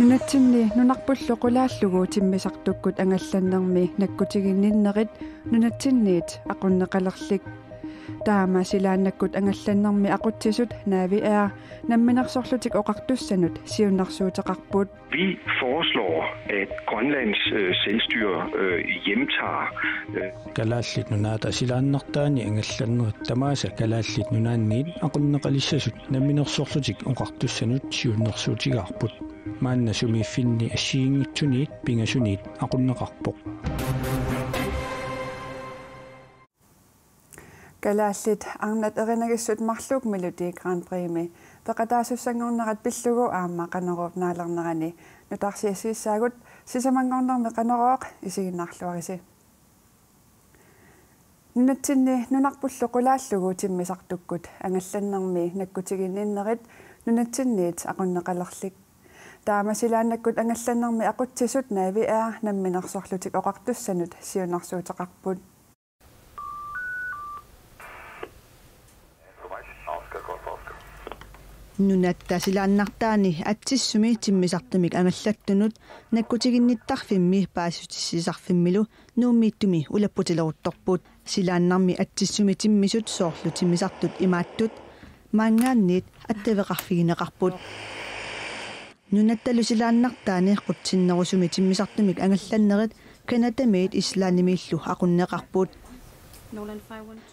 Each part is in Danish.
Nunatsinni nunarpullu qulaalluguu timmisartukkut angallannermi nakkutiginninnerit nunatsinniit aqunneqalerlik taama silaannakkut angallannermi aqutsisut naavi'aa namminarsorlutik oqartussanut siunnarsuuteqarput. Vi foreslår, at Grønlands selvstyre hjemtager kalaallit nunaata silaannertaani angallannerit tamaasa kalaallit nunaanniit aqunneqalissasut namminersorlutik oqartussanut siunnersuutigaarput maanna sumiiffinni assiingitsuniit pingasuniit aqunneqarpoq kalaallit arnat erinagissut marluk melodi Grand Prix peqataasussangornerat pillugu aamma qaneruup naalernerani nutarsiassiissaagut sisamangornermi qaneruoq isiginnaarluarisi nunatsinni nunarpullu qulaallugu timmisartukkut angallannermi nakkutiginninnerit nunatsinniit aqunneqalerlik taama silaannakkut angallannermi aqutsisut naavi'aa namminersorlutik oqartussanut siunarsuuteqarput. Nunatta silaannartaani atsissumi timmisartumik angallattunut nakkutiginnittarfimmi paasutissisarfimmilu nuummiittumi ulapputileruttorput silaannarmi atsissumi timmisut soorlu timmisartut imaattut maangaanniit attaveqarfigineqarput nunattalu silaannartaani qutsinnerusumi timmisartumik angallannerit kanatamiit islaanimiillu aqunneqarput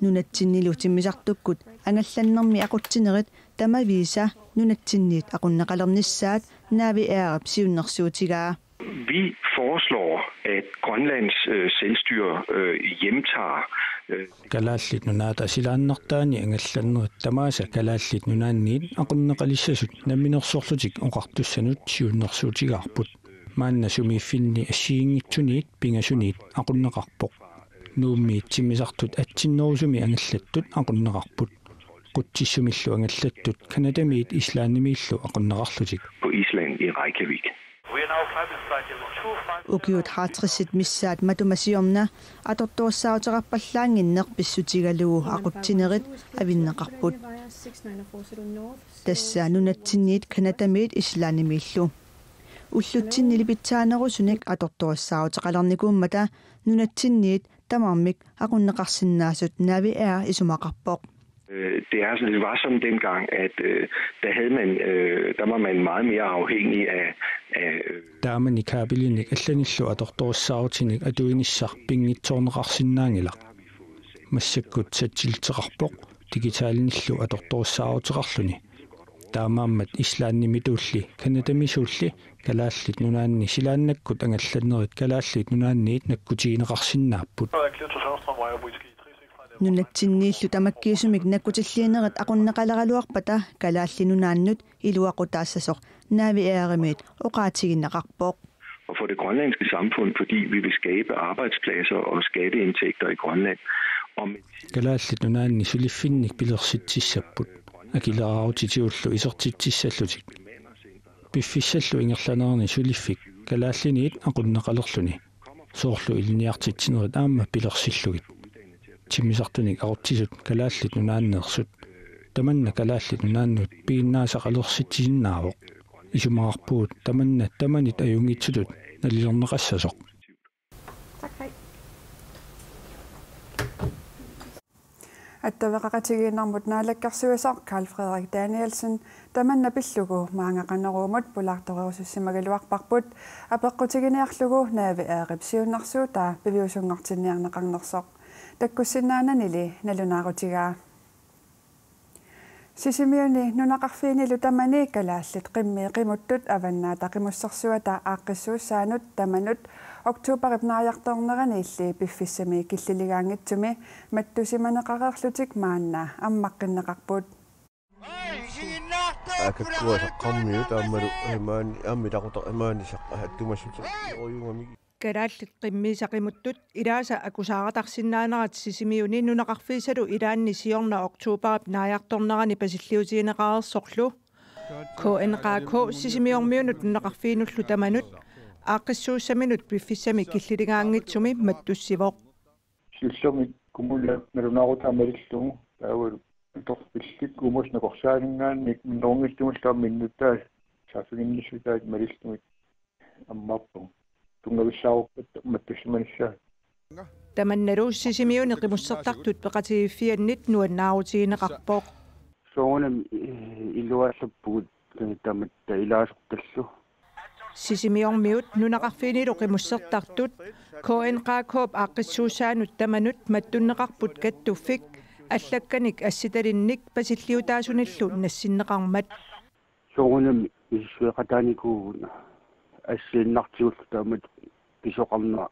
nunatsinnilu timmisartukkut angallannermi aqutsinerit tamaviisa nunatsinniit aqunneqalernissaat naavi'aarap siunnersuutigaa. Vi foreslår, at Grønlands selvstyre hjemtager kalaallit nunaata silaannertaani angallannerit tamaasa kalaallit nunaanniit aqunneqalissasut namminersorlutik oqartussanut siunnersuutigaarput maanna sumiiffinni assiingitsuniit pingasuniit aqunneqarpoq nuummiit timmisartut atsinnerusumi angallattut aqunneqarput qutsissumillu angallattut kanadamiit islaannimiillu aqunneqarlutik på Island i Reykjavik. Ukiut haatrissit missaat matumasiorna atortuassaautaqarpallaanginneq pissutigalugu aqutsinerit avinneqarput tassa nunatsinniit kanatamiit islaannimiillu уллутсиннилипитсаанерусуник аторторуссаутеқалерникууммата нунатсинниит тамармик aqunneqarsinnaasut navi'aa isumaqarpoq. Det var sådan dengang, at der var man meget mere afhængig af taamani kaabilinik allanillu atortorussaautinik atuinissar pingitsoorneqarsinnaangila massakkut satsilteqarpoq digitaalinillu atortorussaautiqarluni taamaammat islaannimituulli kanadamisuulli kalaallit nunaanni silaannakkut angallannerit kalaallit nunaanniit nakkutigineqarsinnaapput nunatsinniillu tamakkiisumik nakkutilliinerit aqunneqaleraluarpata kalaalli nunaannut iluaqutaassasor naavi'aarimiit oqaatiginneqarpoq. Og for det grønlandske samfund, fordi vi vil skabe arbejdspladser og skatteindtægter i Grønland. kalaallit nunaanni suliffinnik pilersitsissapput akileraarutitiullu isertitsissallutik piffissallu ingerlanerni suliffik kalaalliniit aqunneqalerluni soorlu iliniartitsinerit aamma pilersillugit timmisartunik aruttisut kalaallit nunaanneersut tamanna kalaallit nunaannut piinnaasaqalersitsisinnaavoq isumaqarpuut tamanna tamanit ajungitsutut nalilerneqassasoq. Attavaqatigiinarmut naalakkarsuisaq Carl Frederik Danielsen tamanna pillugu maangaqaneruumut pulartorerusussimagaluarparput apeqqutiginearlugu naavi'aaqip siunnarsuutaa piviusunngortinniarneqarnersoq takkussinnaananili nalunaaruutigaa sisimiuni nunaqarfiinilu tamani kalaallit qimmiiqimuttut avannaa taqimussersuata aaqqissuussaanut tamanut oktuuparip naajartorneraniilli piffissami killiligaangitsumi mattusimaneqareerlutik maanna ammaqqinneqarput akakkuasaqarmiut aammalu imaani aammitaqutaq imaanisaq attumassut oyungami kalaallit qimmiisaqimuttut ilaasa akusaaqatarsinnaanerat sisimiuni nunaqarfiisalu ilaanni siorna oktuuparip naajartornerani pasilliutigineqareersorlu KNRK sisimiormiunut nunaqarfiinullu tamanut aaqqissuussaminut piffissami killiligaangitsumi mattussivoq sillumi kumulla nalunaaruutaammalillugu taavalu torpillik kumus nakorsaanungaannik minnorungiltumultaamminnuttaa saafiginnissutaat malillumit аммаарпу тунгависсааруппат маттусиманissaa таманналу сисимиуни қимуссертартут пеқатигиффианнит нуаннаарутигинеқарпоқ соонам илуааллаппугут таматта илаасорталлу сисимиормиут нунақарфиинилу қимуссертартут КНКК ааққиссуусаанут таманут маттуннеқарпут каттуффик аллакканик асситалинник пасиллиутаасуниллу нассиннеқармат соонам исуэқатааникууна ассииннартигуллу таамат писоқарнера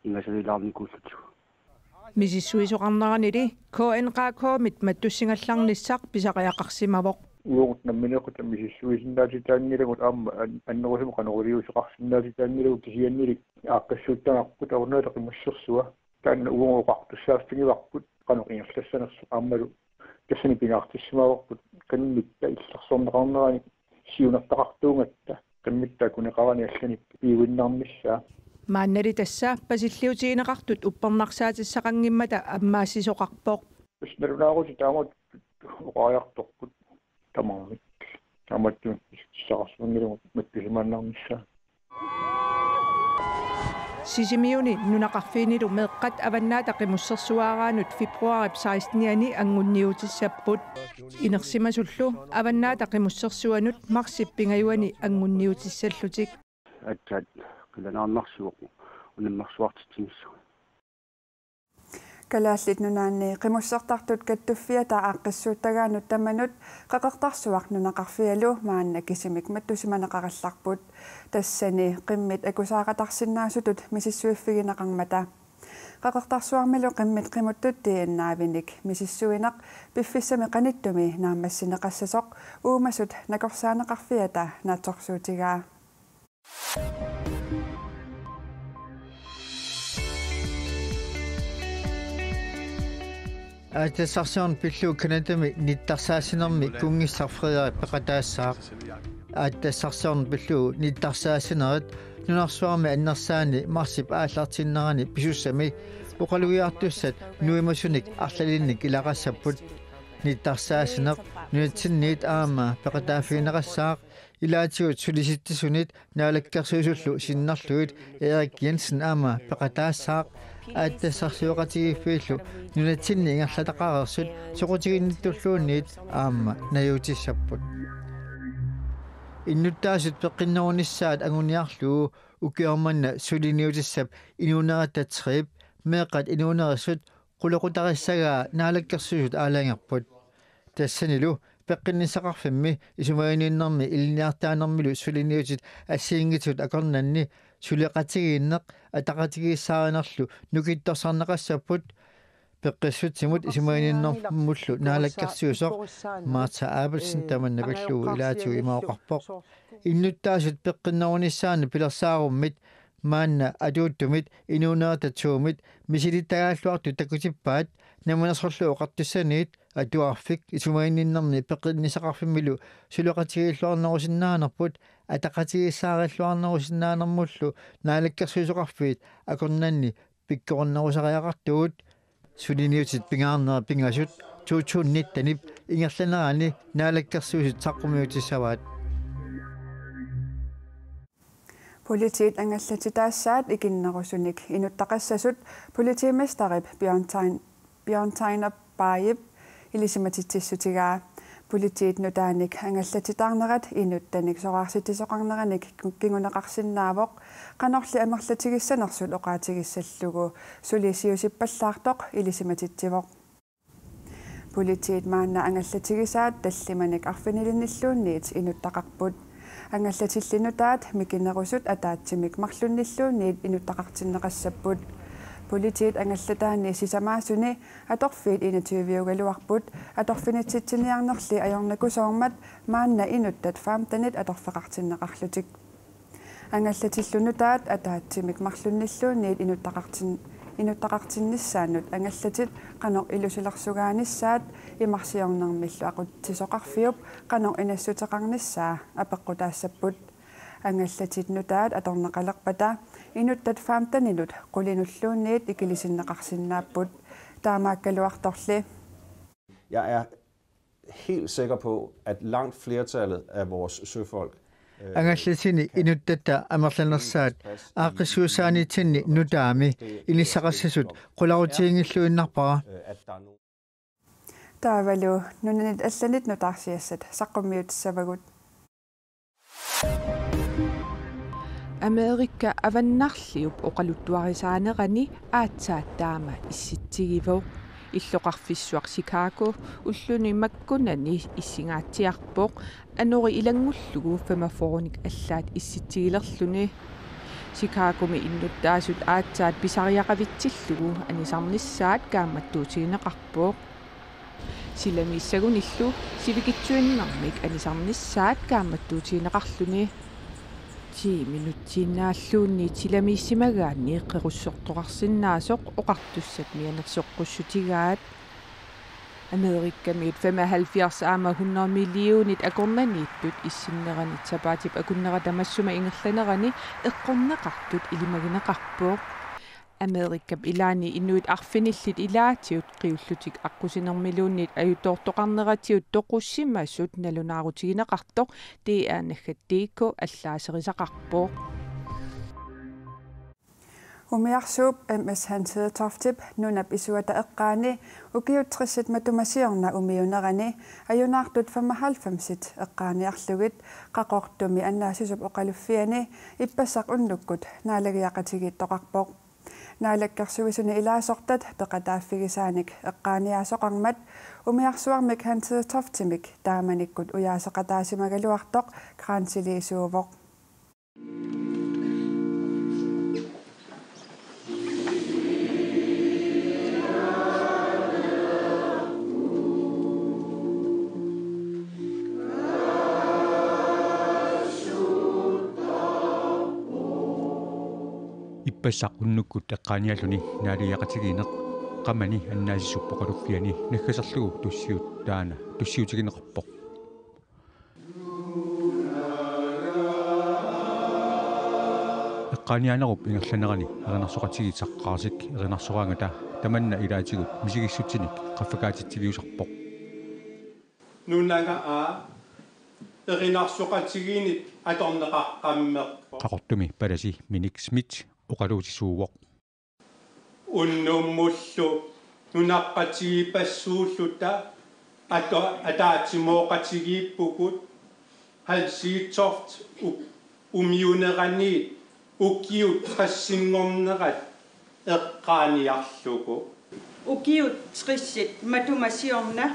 ингасалилаарникууллуту мисиссуисоқарнеранили КНКК мит маттуссингалларниссақ писақиақарсимавоқ уурт намминеқут мисиссуисиннаатитаангилагут аама аннерусима канориусеқарсинаатитаангилагут кисианнилик ааққассууттанарпут авнаата қимассерсуа таанна уонгоқартуссаастигиварпут каноқингерлассанерсу аамалу кассани пингаартиссимаварпут каннитта илларсорнеқарнерани сиунертақартуунгатта каммитта кунеқарани алланик пиуиннармиссаа мааннали тасса пасиллиутигинеқартут уппернарсаатиссақангиммата аммаассисоқарпоқ снерунаагути таамат оqaajartorput тамаамик таматтун иссаарсунгилу маттусимааннармиссаа сисимиуни нунақарфиинилу меэққат аваннаата қимуссерсуаараанут фебруарip 16-ниани ангунниутиссаппут инерсимасуллу аваннаата қимуссерсуанут марсип пингаюани ангунниутиссаллутик атсаат киланаарнарсуоқ унаммарсуартитсимиссу калааллит нунаанни қимуссертартут каттуффиата ааққиссууттагаанут таманут қақертарсуақ нунақарфиалу маанна кисимик маттусиманеқаралларпут тассани қиммит акусаақатарсиннаасутут мисиссуиффигинеқармата қақертарсуармилу қиммит қимуттут тииннаавиник мисиссуинеқ пиффиссами қаниттуми наамассинеқассасоқ уумасут накорсаанеқарфиата наатсорсуутигаа атсарсиорн пиллуу канадами ниттарсаасинерми кунгиссарфриери пеқатаассаақ аттассарсиорн пиллуу ниттарсаасинерит нунарсуарми аннерсаани марсип ааллартиннерани писуссами оқалуиартуссат нуимасуник арлалинник илақассаппут ниттарсаасинеқ нуатсинниит аама пеқатаафигинеқассаақ илаатигут сулиситтисунит наалаккерсуисуллу синнарлуит Эрик Jensen аама пеқатаассаақ аттассарсуоқатигиффииллу нунатсинни ингерлатақарерсут соқутигинниттуллуунниит аама наюутиссаппут иннуттаасут пеққиннерунissaат агуниарлуу укиорманна сулиниутиссап инунерататсрип меэққат инунерissut қулоқутариссагаа наалаккерсуисут аалаангерпут тассанилу пеққиннисақарфимми исумаинииннэрми илниартаанермилу сулиниутит ассиингитсут акорнанни сулеқатигииннеқ атақатигииссааринерлу нукитторсарнеқассаппут пеққиссутсимут исумаинииннэрмуллу наалаккерсуусоқ Марта Абелсен таманнакаллуу илаатигу имаоқарпоқ иннуттаасут пеққиннерунissaани пилерсааруммит маанна адууттумит инуунерататсуумит мисилиттагааллуарту такутиппаат намунерсорлуу оқартуссаниит атуарфик исумаинииннэрми пеққиннисақарфиммилу сулеқатигииллуарнерусиннаанерпут атақатигиссаариллуарнерусиннаанермуллу наалаккерсуисоқарфиит акорнанни пиккорнерусариақартуут сулиниутит пингаарнера пингасут туутуунниттанип ингерланерани наалаккерсуисут саққумиутиссаваат Politiet ангаллатитаассаат икиннерусуник инуттақассасут политиместарип Bjørn Baip илисиматитсиссутигаа Politiet нутааник ангаллатитаарнерат инуттаник сораарситисоқарнераник кигунеқарсинаавоқ қанорли амерлатигиссанерсут оқаатигиссаллугу сулисиусиппаллаартоқ илисиматитсивоқ Politiet маанна ангаллатигисаат таллиманик арфинилинниллуунниит инуттақарпут ангаллатиллинутаат микинерусут атаатсимик марлунниллуунниит инуттақартиннеқассаппут Politiet ангаллатаани сисамаасуни аторфиит 21-угалуарпут аторфинитситсиниарнерли ajornakusормат маанна инуттат фаамтанит аторфеқартиннеқарлутик ангаллатиллунутаат атаатсимик марлунниллуунниит инуттақартиннissaанут ангаллатит қанор илусилерсугааниссаат имарсиорнермиллу ақутсисоқарфиуп қанор инассутеқарниссаа апеққутаассаппут ангаллатит нутаат аторнеқалерпата инуттат фаамтанилут қулинуллуунниит икилисиннеқарсинааппут таамааккалуарторли. Jeg er helt sikker på, at langt flertallet af vores søfolk ангалласини инуттата амерланерсаат ааққиссуусааниитсинни нутаами илиссақассасут qularuutiingilluinnarpara таавалу нунанит алланит нутаарсиассат саққуммиутиссавагут Amerikka avannarliup oqaluttuarisaanerani aatsaataama issitsigivau иллоқарфиссуақ Chicago уллуни маккунани иссингаатсиарпоқ анори илангуллугу фемафороник аллаат исситсигилерлүни Chicago-ми иннуттаасут аатсаат писариақавитсиллугу анисарниссаат кааматтуутигинеқарпоқ силамииссагуниллу сивикитсуиннармик анисарниссаат кааматтуутигинеқарлүни 10 минутсинааллуунни тиламииссимагаанни эққеруссортоқарсиннаасоқ оқартуссат мианерсоққуссутигаат Америккамиут 75 аама 100 миллионит акорнанииттут иссиннеранит сапаатип акуннера тамассума ингерланерани эққорнеқартут илимагинеқарпоо Amerikap ilaani inuit arfinillit ilaatiut qiullutik аққусинермилууннит аютоортоқарнератиут тоқуссимассут налунаарутигинеқарто тиаанаггаттиикку аллаасерисақарпоо Умиарсууп MS Hanse Toftip нунап исуата эққаани укиутрissит матумасиорна умиунерани аюнаартут 95-сит эққааниарлугит қақортуми аннаасисуп оқалуффиани иппассақ уннуккут наалагиақатигииттоқарпоқ наалаккерсуисуни илаасортат пеқатааффигисааник эққааниаасоқармат умиарсуармик Hanse Toftимик тааманиккут уяасеқатаасимагалуартоқ краансилиисуувоқ иппассақ уннуккут эққааниалуни наалиақатигинеқ qamani аннаасиссуппоқалуффиани наггасерлугу туссиут таана туссиутигинеқарпоқ эққаанианеруп ингерланерани еринарсоқатигитсаққарсик еринарсораангата таманна илаатигут мисигиссутсиник qaffakaatittigiusarpoq нунага еринарсоқатигинит аторнеқаққаммеқ qaqortumi palasi minik smith oqaluutisuuvoq уннуммуллу нунаққатигипассууллута атаатимооқатигииппукут халсиитсорт умиунерани укиут трассингорнерат эққааниарлугу укиут триссит матумасиорна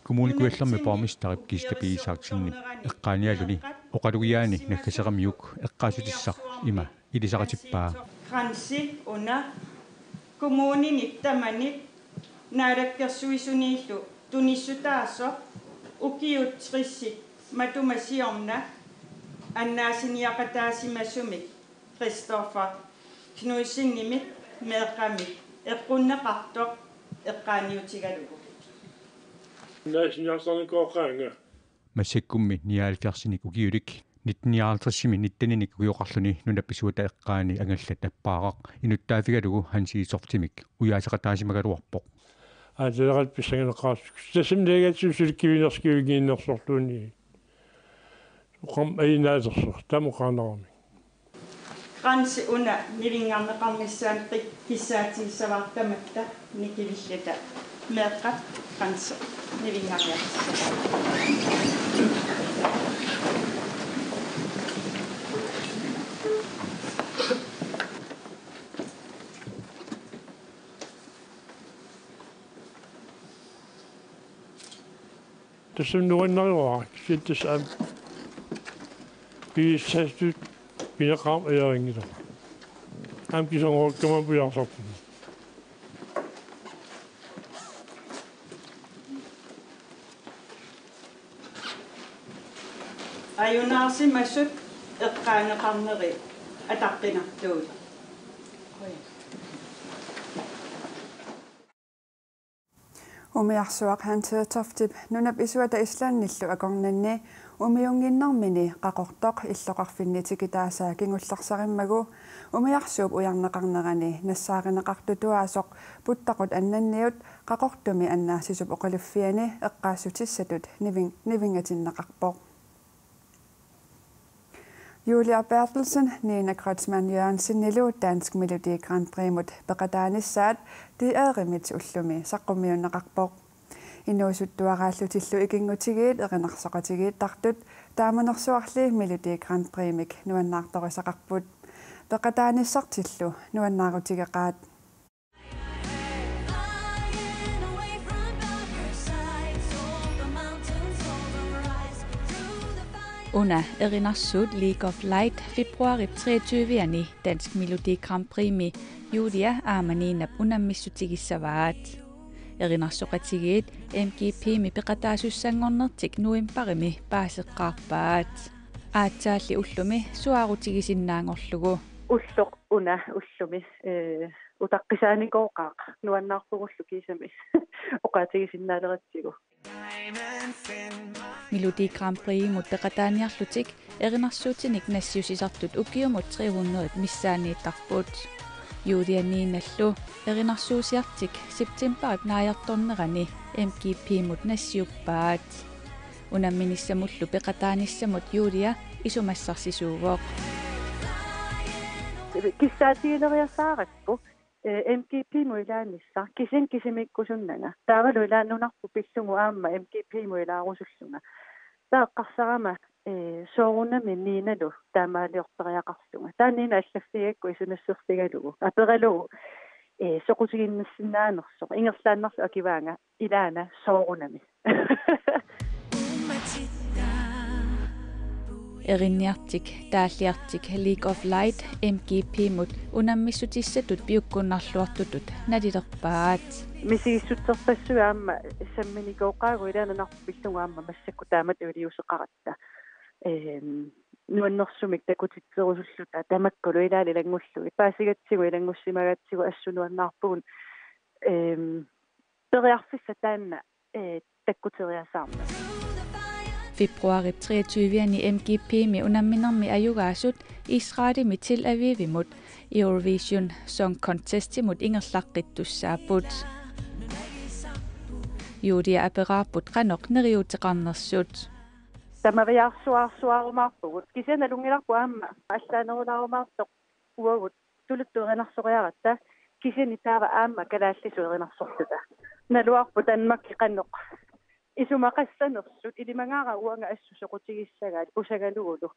kommunikuallermi pormistarip kiistapiisaaksinni eqqaanialuni oqalugiaani naggaseramiuk eqqaasutissaq ima ilisaqatippaa kransi una kommuninit tamanit naalakkersuisuniillu tunissutaaso ukiut trissit matumasiorna annaasiniaqataasimassumik Christopher Knudsingimit meeqqamik eqqunneqartoq eqqaaniutigalugu наасиниарсарникооqaanga массаккумми 79-синик угиулик 1950-сими ниттаниник уйоқарлуни нунапписуата эққаани ангалла таппаақақ инуттаафигалугу хансиисортимик уяасеқатаасимагалуарпоқ аалерат писсагинеқарсук тасимнеэгатсуусуликкивинерскивигииннерсортууни уқам аинаасерсор тамоқаанерами qansi una nivingаарneqarnissaан киссаатигиссаваартаматта никивиллата meeqqat qansi nivingаарниарсаа тасуннуиннариуаа ситтасаам писсастут пинеқаам аярингила ам кисонгоркама пиарсорпу аюнаарсимассут эққаанеқарнери атаққинартуут умиарсуақ Hanse Toftip нунап исуата ислаанниллу акорнанни умиунгиннармини қақортоқ иллоқарфиннитикитаасаа кингулларсариммагу умиарсууп уярнеқарнерани нассааринеқартутуаасоқ путтақут аннанниут қақортуми аннаасисуп оқалуффиани эққаассутиссатут нивингатиннеқарпоқ Julia Bertelsen, Nina Kreutzmann Jørgensen, Nilu, Dansk Melodi Grand Prix mot Beqatanissaat, det er rimit ullumi, saqqumiunnaqarpoq. Innuusuttuaraallutillu ikingutigiit erinarsoqatigiit tartut taamanersuarli Melodi Grand Prix-mik nuannaartorisaqarput. Beqatanissartillu nuannaarutigeqaat. Under erinnersuut League of Light februari 23. Dansk Melodi Grand Prix med Julia Armanina unammissutigissavaat. Erinnersuqatigiit MGP mi peqataasussanngornertik nuimparimi paaseqqaarpaat. Aatsaalli ullumi suarutigisinnaangorlugu. Ulluq una ullumi utaqqisaanikooqaaq nuannaarpugullu kiisami oqaatigisinnaalerattigu. Melodi Grand Prix mut peqataaniarlutik erinnersuutinik nassiusisartut ukiumut 300 missaaniittarput. Juudianiinallu erinnersuusiartik septemberip naajartornerani MGP mut nassiuppaat. Unamminissamullu peqataanissamut Juudia isumassarсисуугоq. Kissaatiileriasaaratpu MGP muilaanissa kisimikkusunnanga taavaluilaannunarpu pillugu aamma MGP muilaarusullunga taaqqarsarama soorunami niinalu taamaaliorteriaqarlunga taanniina allaffiagakku isunassertigalugu apeqalugu soqutiginnassinaanersoq ingerlaannarlu akivaanga ilaana soorunami Erinniartik taalliartik League of Light MGP mut unammissutissatut piukkunnarluartutut nalilerpaat misisutserpassuaamma samminikoqaagu ilaananarpu pillugaamma massakku taamat uliuseqaratta nuannersumik takutitserusulluta tamakkulu ilaalilangullu paasigatsigu ilangussimagatsigu assunuannaarpugun teriarfissa taanna takkuteriasaarma Februari 23. MGP med unamminermi ajugaasut Israeli med Tel Aviv mot Eurovision Song Contest mot ingerlaqqittussaaput. Juudia aperaaput qanoq neriuteqarnersut. Tamariarsuarsuarumarpugut kisanalungilarpu aamma allaanerularumaartoq uagut tuluttuerinarsoqiaratta kisani taava aamma kalaallisuerinarsorluta naluarpu tanmakki qannoq isumaqassanersut ilimangaaqa uanga assusoqutigissaгаат pusagaluulu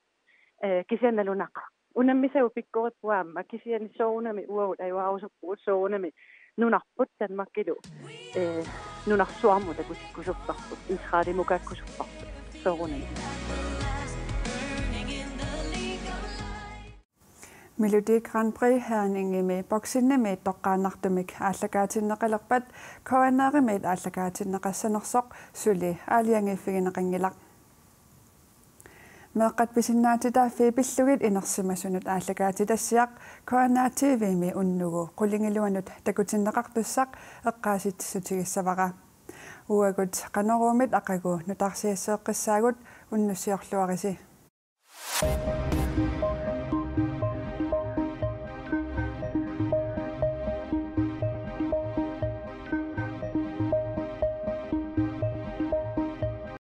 kisannalunaqa unammisau pikkorippuaamma kisiani soorunami uagut ajuarusuppugut soorunami nunarput tanmakkilu nunarsuarmu takutikkusupparput israelimukakkusupparput soorunami Melodi Grand Prix herningi boksinne toqqaannartumik ааллакаатиннеқалерпат коанааримит ааллакаатиннеқассанерсоқ сули аалиангиффигинеқангилақ меэққат писиннаатита фибиллугит инерсимасунут ааллакаатитассиақ коанаа тивими уннугу қулингилуанут такутиннеқартуссақ эққааситсутигиссавара уагут қанеруумит ақагу нутарсиассеэққиссаагут уннуссиорлуариси